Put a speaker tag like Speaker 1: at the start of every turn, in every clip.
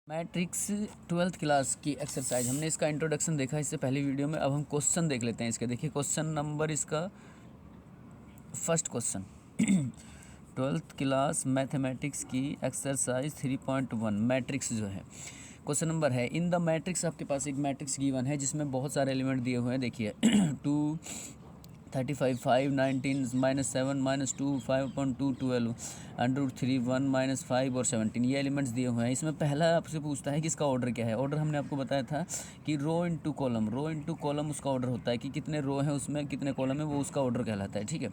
Speaker 1: Matrix 12th class की exercise हमने इसका इंट्रोडक्शन देखा इससे पहले वीडियो में। अब हम क्वेश्चन देख लेते हैं इसके। देखिए क्वेश्चन नंबर इसका first question 12th class mathematics की एक्सरसाइज 3.1 मैट्रिक्स जो है क्वेश्चन नंबर है। इन द मैट्रिक्स आपके पास एक मैट्रिक्स गिवन है जिसमें बहुत सारे एलिमेंट दिए हुए हैं। देखिए 2 35 5 19 -7 -2 5.2 12 √3 1 -5 और 17 ये एलिमेंट्स दिए हुए हैं। इसमें पहला आपसे पूछता है कि इसका ऑर्डर क्या है। ऑर्डर हमने आपको बताया था कि रो इनटू कॉलम उसका ऑर्डर होता है कि कितने रो हैं उसमें कितने कॉलम है वो उसका ऑर्डर कहलाता है। ठीक है,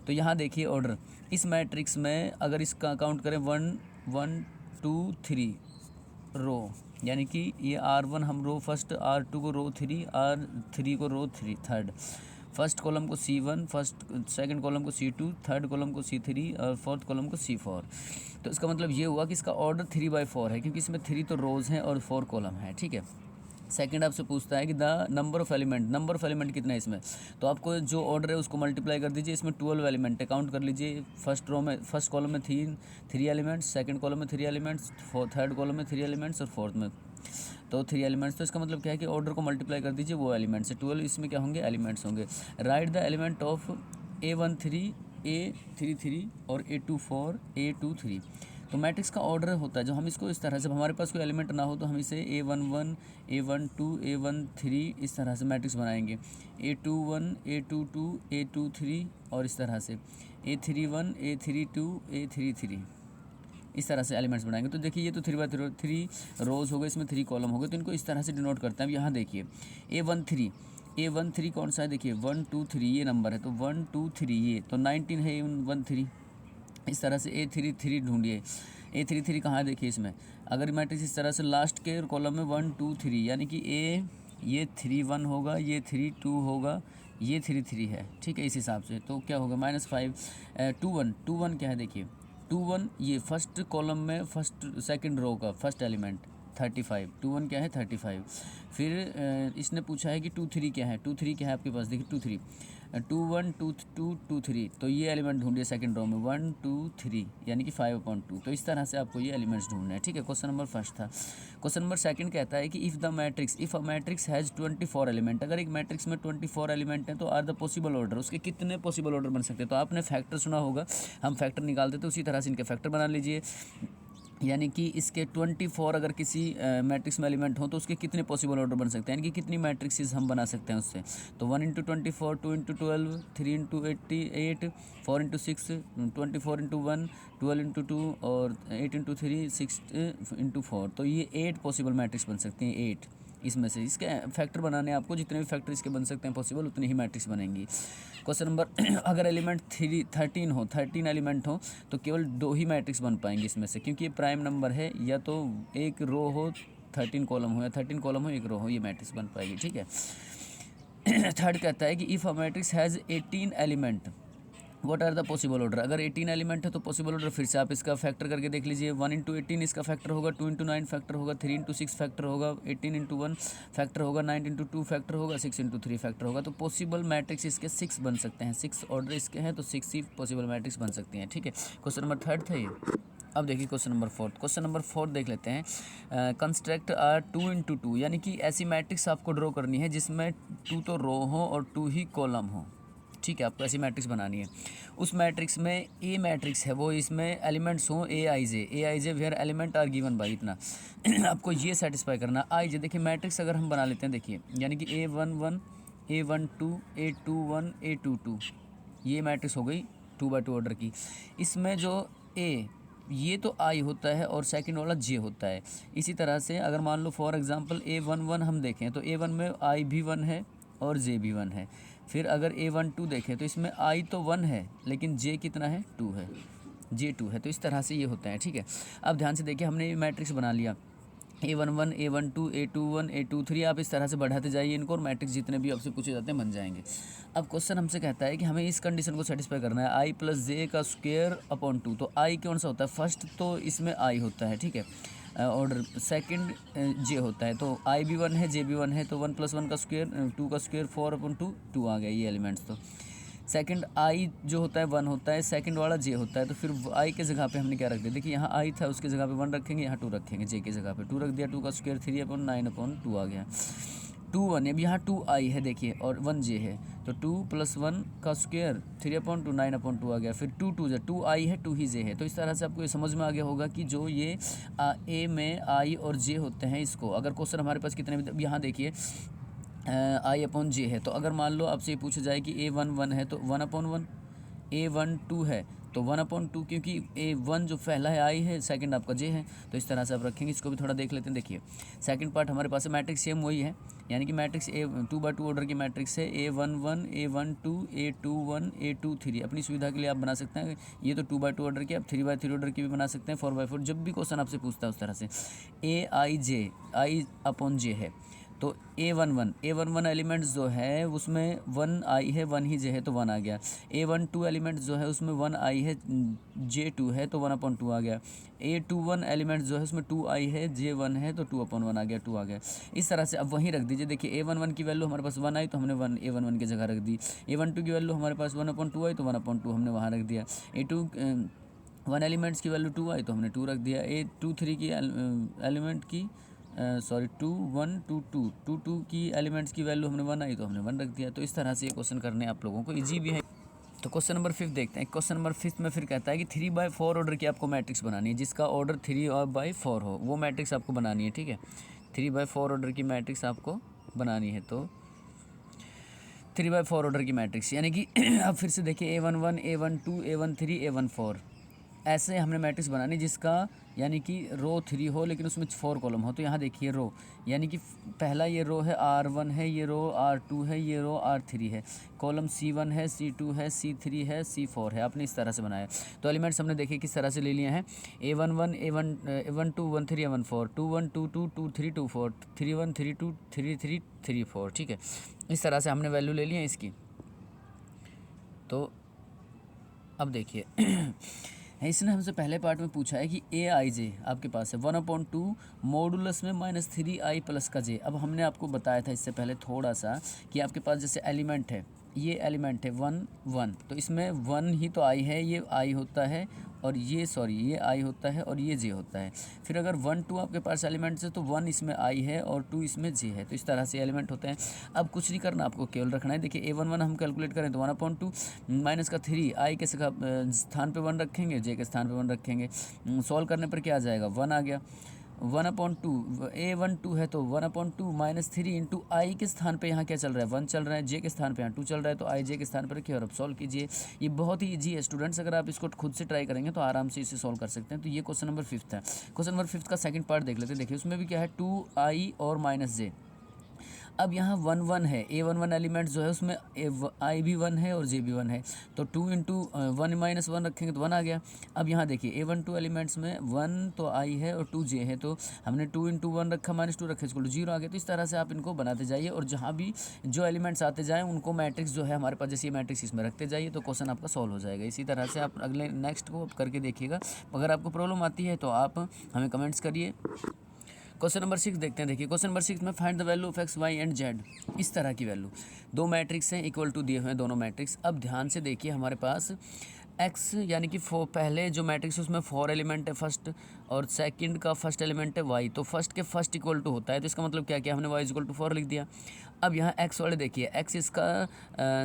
Speaker 1: तो यहाँ देखिए ऑर्डर इस मैट्रिक्स में अगर इसका काउंट करें 1 1 2 3 रो, यानी कि ये R1 हम रो फर्स्ट, R2 को रो 3, R3 को रो 3 थर्ड, फर्स्ट कॉलम को C1, सेकंड कॉलम को C2, थर्ड कॉलम को C3 और फोर्थ कॉलम को C4। तो इसका मतलब ये हुआ कि इसका ऑर्डर 3/4 है क्योंकि इसमें 3 तो रोज़ हैं और 4 कॉलम है। ठीक है, सेकंड आपसे पूछता है कि द नंबर ऑफ़ एलिमेंट कितना है इसमें। तो आपको जो ऑर्डर है उसको मल्टीप्लाई कर दीजिए। इसमें 12 एलिमेंट है, काउंट कर लीजिए। फर्स्ट कॉलम में 3 एलिमेंट्स, सेकंड कॉलम में 3 एलिमेंट्स, थर्ड कॉलम में 3 एलिमेंट्स और फोर्थ में तो 3 एलिमेंट्स। तो इसका मतलब क्या है कि ऑर्डर को मल्टीप्लाई कर दीजिए, वो एलिमेंट्स है 12, इसमें क्या होंगे एलिमेंट्स होंगे। Right the element of A13 A33 और A24 A23। तो मैट्रिक्स का ऑर्डर होता है जो हम इसको इस तरह से, हमारे पास कोई एलिमेंट ना हो तो हम इसे A11 A12 A13 इस तरह से मैट्रिक्स बनाएंगे। A21 A22 A23 और इस तरह से A31 A32 A33 इस तरह से एलिमेंट्स बनाएंगे। तो देखिए ये तो 3/3 रोज़ हो गए, इसमें 3 कॉलम हो गए, तो इनको इस तरह से डिनोट करते हैं। अब यहाँ देखिए A13 कौन सा है, देखिए 1 2 3 ये नंबर है, तो 1 2 3 ये तो 19 है 13। इस तरह से A33 ढूंढिए। A33 कहाँ है, देखिए इसमें अगर मैट्रिक्स इस तरह से लास्ट के कॉलम में 1 2 3 यानी कि ये 3 1 होगा, ये 3 2 होगा, ये 3 3 है। ठीक है, इस हिसाब से तो क्या होगा -5 2 1 क्या है, देखिए 2 1 ये फर्स्ट कॉलम में फर्स्ट सेकंड रो का फर्स्ट एलिमेंट 35, 2 1 क्या है 35। फिर इसने पूछा है कि 2 3 क्या है, 2 3 क्या है आपके पास, देखिए 2 3 2 1 2 2 2 3, तो ये एलिमेंट ढूंढिए सेकंड रो में 1 2 3 यानी कि 5/2। तो इस तरह से आपको ये एलिमेंट्स ढूंढने हैं। ठीक है, क्वेश्चन नंबर फर्स्ट था। क्वेश्चन नंबर सेकंड कहता है कि if a matrix has 24 element, अगर एक मैट्रिक्स में 24 एलिमेंट हैं तो आर द पॉसिबल ऑर्डर, उसके कितने पॉसिबल ऑर्डर बन सकते हैं। तो आपने फैक्टर सुना होगा, हम फैक्टर निकालते तो उसी तरह से इनके फैक्टर बना लीजिए। यानी कि इसके 24 अगर किसी मैट्रिक्स में एलिमेंट हो तो उसके कितने पॉसिबल ऑर्डर बन सकते हैं, यानी कि कितनी मैट्रिक्सेस हम बना सकते हैं उससे। तो 1 × 24 2 × 12 3 × 88 4 × 6 24 × 1 12 × 2 और 8 × 3 6 × 4, तो ये 8 पॉसिबल मैट्रिक्स बन सकती हैं। 8 इसमें से इसके फैक्टर बनाने आपको जितने भी फैक्टर इसके बन सकते हैं पॉसिबल उतनी ही मैट्रिक्स बनेंगी। क्वेश्चन नंबर अगर एलिमेंट 13 एलिमेंट हो तो केवल 2 ही मैट्रिक्स बन पाएंगे इसमें से, क्योंकि ये प्राइम नंबर है, या तो एक रो हो 13 कॉलम हो या 13 कॉलम हो एक रो हो, ये मैट्रिक्स बन पाएगी। ठीक है। थर्ड कहता है कि if a matrix has 18 element what are the possible order, अगर 18 एलिमेंट है तो पॉसिबल ऑर्डर फिर से आप इसका फैक्टर करके देख लीजिए। 1 × 18 इसका फैक्टर होगा, 2 × 9 फैक्टर होगा, 3 × 6 फैक्टर होगा, 18 × 1 फैक्टर होगा, 9 × 2 फैक्टर होगा, 6 × 3 फैक्टर होगा। तो पॉसिबल मैट्रिक्स इसके 6 बन सकते हैं। 6 ऑर्डर इसके हैं तो 6 ही पॉसिबल मैट्रिक्स बन सकती हैं। ठीक है, क्वेश्चन नंबर थर्ड था ये। अब देखिए क्वेश्चन नंबर फोर्थ देख लेते हैं। कंस्ट्रक्ट 2 × 2, यानी कि ऐसी मैट्रिक्स आपको ड्रॉ करनी है जिसमें 2 तो रो हो और 2 ही कॉलम हो। ठीक है, आपको ऐसी मैट्रिक्स बनानी है। उस मैट्रिक्स में ए मैट्रिक्स है वो, इसमें एलिमेंट्स हों A I J where element are given by इतना आपको ये सेटिस्फाई करना। आई जे देखिए मैट्रिक्स अगर हम बना लेते हैं, देखिए यानी कि A11 A12 A21 A22 ये मैट्रिक्स हो गई 2/2 ऑर्डर की। इसमें जो ए ये तो आई होता है और सेकंड वाला जे होता है। इसी तरह से अगर मान लो फॉर एग्जांपल A11 हम देखें तो A1 में आई भी 1 है और जे भी 1 है। फिर अगर A12 देखें तो इसमें आई तो 1 है लेकिन जे कितना है 2 है, जे 2 है। तो इस तरह से ये होता है। ठीक है, अब ध्यान से देखिए हमने ये मैट्रिक्स बना लिया A11 A12 A21 A23, आप इस तरह से बढ़ाते जाइए इनको और मैट्रिक्स जितने भी आपसे पूछे जाते हैं बन जाएंगे। अब क्वेश्चन हमसे कहता है कि हमें इस कंडीशन को सेटिस्फाई करना है I + j का स्क्वायर अपॉन 2। तो आई कौन सा होता है, फर्स्ट तो इसमें आई होता है। ठीक है, और सेकंड जे होता है, तो आई भी 1 है जे भी 1 है, तो 1 + 1 का स्क्वायर 2 का स्क्वायर 4/2 2 आ गया ये एलिमेंट्स। तो सेकंड आई जो होता है 1 होता है, सेकंड वाला जे होता है, तो फिर आई के जगह पे हमने क्या रख दिया, देखिए यहाँ आई था उसके जगह पे 1 रखेंगे, यहाँ 2 रखेंगे, जे के जगह पे 2 रख दिया, 2 का स्क्वायर 3/9/2 आ गया, 2 1, अब यहाँ 2 आई है देखिए और 1 जे है, तो 2 + 1 का स्क्वायर 3/2 9/2 आ गया, फिर 2 2 जो 2 आई है 2 ही जे है। तो इस तरह से आपको ये समझ में आ गया होगा कि जो ये ए में आई और जे होते हैं, इसको अगर क्वेश्चन हमारे पास कितने भी, यहाँ देखिए I/J है, तो अगर मान लो आपसे ये पूछा जाए कि A1 1 है तो 1/1, A1 2 है तो 1/2, क्योंकि A1 जो पहला है आई है, सेकंड आपका जे है, तो इस तरह से आप रखेंगे। इसको भी थोड़ा देख लेते हैं। देखिए सेकंड पार्ट हमारे पास है, मैट्रिक्स सेम वही है, यानी कि मैट्रिक्स A 2/2 ऑर्डर की मैट्रिक्स है, A11 A12 A21 A23। अपनी सुविधा के लिए आप बना सकते हैं, ये तो 2/2 ऑर्डर की, आप 3/3 ऑर्डर की भी बना सकते हैं, 4/4, जब भी क्वेश्चन आपसे पूछता है उस तरह से। I/J है, तो A11 एलिमेंट्स जो है उसमें 1 आई है 1 ही जे है, तो 1 आ गया। A12 एलिमेंट्स जो है उसमें 1 आई है J2 है, तो 1/2 आ गया। A21 एलिमेंट्स जो है उसमें 2 आई है J1 है, तो 2/1 आ गया, 2 आ गया। इस तरह से अब वहीं रख दीजिए। देखिए A11 की वैल्यू हमारे पास 1 आई तो हमने A11 की जगह रख दी। A12 की वैल्यू हमारे पास 1/2 आई तो 1/2 हमने वहाँ रख दिया। A21 एलिमेंट्स की वैल्यू 2 आई तो हमने 2 रख दिया। A23 की एलिमेंट की 2 की एलिमेंट्स की वैल्यू हमने 1 आई तो हमने 1 रख दिया। तो इस तरह से ये क्वेश्चन करने आप लोगों को इजी भी है। तो क्वेश्चन नंबर 5 देखते हैं। क्वेश्चन नंबर 5 में फिर कहता है कि 3/4 ऑर्डर की आपको मैट्रिक्स बनानी है, जिसका ऑर्डर 3/4 हो, वो मैट्रिक्स आपको बनानी है। ठीक है, 3/4 ऑर्डर की मैट्रिक्स आपको बनानी है। तो 3/4 ऑर्डर की मैट्रिक्स यानी कि अब फिर से देखिए A11 A12 A13 A14, ऐसे हमने मैट्रिक्स बनानी जिसका यानी कि रो 3 हो लेकिन उसमें 4 कॉलम हो। तो यहाँ देखिए रो, यानी कि पहला ये रो है R1 है, ये रो R2 है, ये रो R3 है, कॉलम C1 है, C2 है, C3 है, C4 है। आपने इस तरह से बनाया। तो एलिमेंट्स हमने देखिए किस तरह से ले लिए हैं। A11 A12 A13 A14 21 22 23 24 31 32 33 34। ठीक है, इस तरह से हमने वैल्यू ले ली है इसकी। तो अब देखिए इसने हमसे पहले पार्ट में पूछा है कि A/J आपके पास है 1/2 मॉडुलस में -3i प्लस का j। अब हमने आपको बताया था इससे पहले थोड़ा सा कि आपके पास जैसे एलिमेंट है, ये एलिमेंट है 1 1, तो इसमें 1 ही तो i है, ये i होता है और ये ये i होता है और ये j होता है। फिर अगर 1 2 आपके पास एलिमेंट्स है तो 1 इसमें i है और 2 इसमें j है। तो इस तरह से एलिमेंट होते हैं। अब कुछ नहीं करना, आपको केवल रखना है। देखिए A11 हम कैलकुलेट करें तो 1/2 माइनस का 3 i के स्थान पे 1 रखेंगे, j के स्थान पे 1 रखेंगे। सॉल्व करने पर क्या आ जाएगा, 1 आ गया। 1/2 A12 है तो 1/2 -3 इंटू आई के स्थान पे यहाँ क्या चल रहा है, 1 चल रहा है, जे के स्थान पे यहाँ 2 चल रहा है, तो आई जे के स्थान पर रखिए और अब सॉल्व कीजिए। ये बहुत ही ईजी है स्टूडेंट्स, अगर आप इसको खुद से ट्राई करेंगे तो आराम से इसे सॉल्व कर सकते हैं। तो ये क्वेश्चन नंबर 5 है। क्वेश्चन नंबर 5 का सेकंड पार्ट देख लेते हैं। देखिए उसमें भी क्या है 2i और -j। अब यहाँ 1 1 है, A11 एलिमेंट जो है उसमें i भी 1 है और j भी 1 है, तो 2 इंटू 1 - 1 रखेंगे तो 1 आ गया। अब यहाँ देखिए A12 एलिमेंट्स में 1 तो i है और 2 j है, तो हमने 2 इंटू 1 रखा -2 रखा इसको 0 आ गया। तो इस तरह से आप इनको बनाते जाइए और जहाँ भी जो एलिमेंट्स आते जाएँ उनको मैट्रिक्स जो है हमारे पास जैसे ये मैट्रिक्स इसमें रखते जाइए, तो क्वेश्चन आपका सॉल्व हो जाएगा। इसी तरह से आप अगले नेक्स्ट को करके देखिएगा। अगर आपको प्रॉब्लम आती है तो आप हमें कमेंट्स करिए। क्वेश्चन नंबर 6 देखते हैं। देखिए क्वेश्चन नंबर 6 में find the value of x y and z। इस तरह की वैल्यू, दो मैट्रिक्स हैं इक्वल टू दिए हुए हैं दोनों मैट्रिक्स। अब ध्यान से देखिए हमारे पास x यानी कि पहले जो मैट्रिक्स उसमें 4 एलिमेंट है फर्स्ट, और सेकंड का फर्स्ट एलिमेंट है y, तो फर्स्ट के फर्स्ट इक्वल टू होता है, तो इसका मतलब क्या किया हमने y इक्वल टू 4 लिख दिया। अब यहाँ x वाले देखिए, x इसका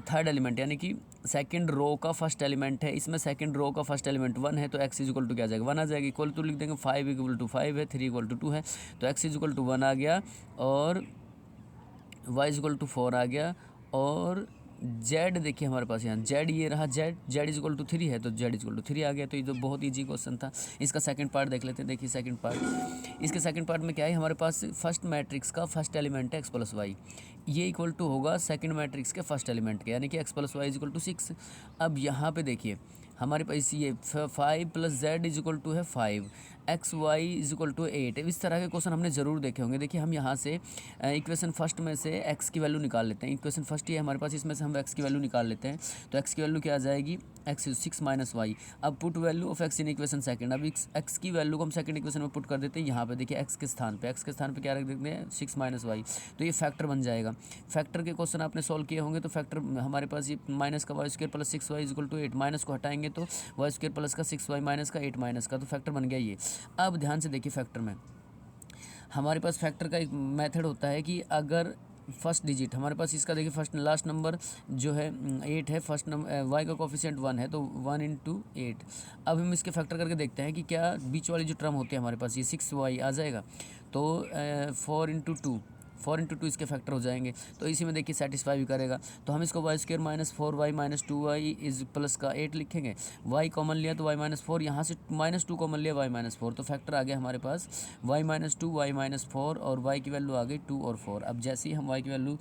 Speaker 1: थर्ड एलिमेंट यानी कि सेकंड रो का फर्स्ट एलिमेंट है, इसमें सेकंड रो का फर्स्ट एलिमेंट 1 है, तो x इक्वल टू क्या आ जाएगा 1 आ जाएगा। इक्वल टू लिख देंगे, 5 इक्वल टू 5 है, 3 इक्वल टू 2 है, तो x इक्वल टू 1 आ गया और y इक्वल टू 4 आ गया। और z देखिए हमारे पास यहाँ z ये रहा, z इक्वल टू 3 है तो z इक्वल टू 3 आ गया। तो ये तो बहुत ईजी क्वेश्चन था। इसका सेकंड पार्ट देख लेते हैं। देखिए सेकंड पार्ट, इसके सेकंड पार्ट में क्या है हमारे पास फर्स्ट मैट्रिक्स का फर्स्ट एलिमेंट है x प्लस वाई, ये इक्वल टू होगा सेकंड मैट्रिक्स के फर्स्ट एलिमेंट के, यानी कि x plus y equal to 6। अब यहाँ पे देखिए हमारे पास ये 5 प्लस z इक्वल टू है 5, एक्स वाई इक्वल टू 8। इस तरह के क्वेश्चन हमने ज़रूर देखे होंगे। देखिए हम यहाँ से इक्वेशन फर्स्ट में से x की वैल्यू निकाल लेते हैं। इक्वेशन फर्स्ट ही है हमारे पास, इसमें से हम x की वैल्यू निकाल लेते हैं। तो x की वैल्यू क्या आ जाएगी, x 6 माइनस वाई। अब put value of x in equation second. अब x की वैल्यू को हम सेकंड इक्वेशन में पुट कर देते हैं। यहाँ पे देखिए x के स्थान पे क्या रख देते हैं 6 माइनस वाई, तो ये फैक्टर बन जाएगा। फैक्टर के क्वेश्चन आपने सॉल्व किए होंगे तो फैक्टर हमारे पास ये माइनस का y square plus 6y equal to 8, minus को हटाएंगे तो वाई स्क्वायर प्लस का 6y माइनस का 8 माइनस का, तो फैक्टर बन गया ये। अब ध्यान से देखिए फैक्टर में हमारे पास फैक्टर का एक मेथड होता है कि अगर फर्स्ट डिजिट हमारे पास इसका देखिए फर्स्ट लास्ट नंबर जो है 8 है, फर्स्ट नंबर वाई का कोफिशिएंट 1 है तो 1 इंटू 8। अब हम इसके फैक्टर करके देखते हैं कि क्या बीच वाली जो टर्म होती है हमारे पास ये 6y आ जाएगा, तो 4 इंटू 2 इसके फैक्टर हो जाएंगे, तो इसी में देखिए सेटिस्फाई भी करेगा। तो हम इसको y square minus 4y minus 2y is plus का 8 लिखेंगे। y कॉमन लिया तो y माइनस 4, यहाँ से माइनस 2 कॉमन लिया y माइनस 4, तो फैक्टर आ गया हमारे पास y माइनस 2 y माइनस 4 और y की वैल्यू आ गई 2 और 4। अब जैसे ही हम y की वैल्यू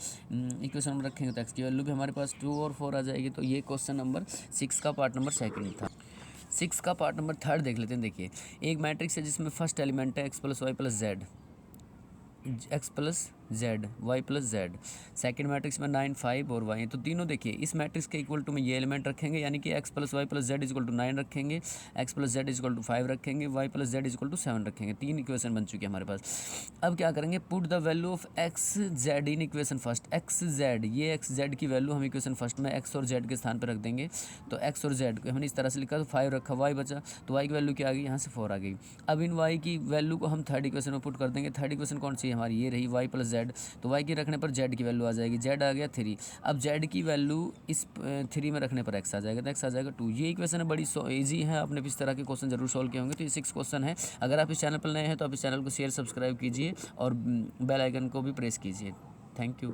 Speaker 1: इक्वेशन में रखेंगे तो x की वैल्यू भी हमारे पास 2 और 4 आ जाएगी। तो ये क्वेश्चन नंबर 6 का पार्ट नंबर सेकंड था। 6 का पार्ट नंबर थर्ड देख लेते हैं। देखिए एक मैट्रिक्स है जिसमें फर्स्ट एलिमेंट है x plus y plus z, x plus z y plus z, second matrix में 9 5 और वाई, तो तीनों देखिए इस मैट्रिक्स के इक्वल टू में ये एलिमेंट रखेंगे, यानी कि x plus y plus z equal to 9 रखेंगे, x plus z equal to 5 रखेंगे, y plus z equal to 7 रखेंगे। 3 इक्वेशन बन चुकी है हमारे पास। अब क्या करेंगे, put the value of x Z in equation first. X Z, ये एक्स जेड की वैल्यू हम इक्वेशन फर्स्ट में एक्स और जेड के स्थान पर रख देंगे। तो एक्स और जेड को हमने इस तरह से लिखा, तो 5 रखा, वाई बचा, तो वाई की वैल्यू क्या आ गई, यहाँ से 4 आ गई। अब इन वाई की वैल्यू को हम थर्ड इक्वेशन में पुट कर देंगे। थर्ड इक्वेशन कौन सी है हमारी, ये रही वाई प्लस जेड, तो वाई की रखने पर जेड की वैल्यू आ जाएगी, जेड आ गया 3। अब जेड की वैल्यू इस 3 में रखने पर एक्स आ जाएगा, तो एक्स आ जाएगा 2। ये इक्वेशन है, बड़ी ईजी है, आपने इस तरह के क्वेश्चन जरूर सॉल्व किए होंगे। तो ये 6 क्वेश्चन है। अगर आप इस चैनल पर नए हैं तो आप इस चैनल को शेयर सब्सक्राइब कीजिए और बेल आइकन को भी प्रेस कीजिए। Thank you.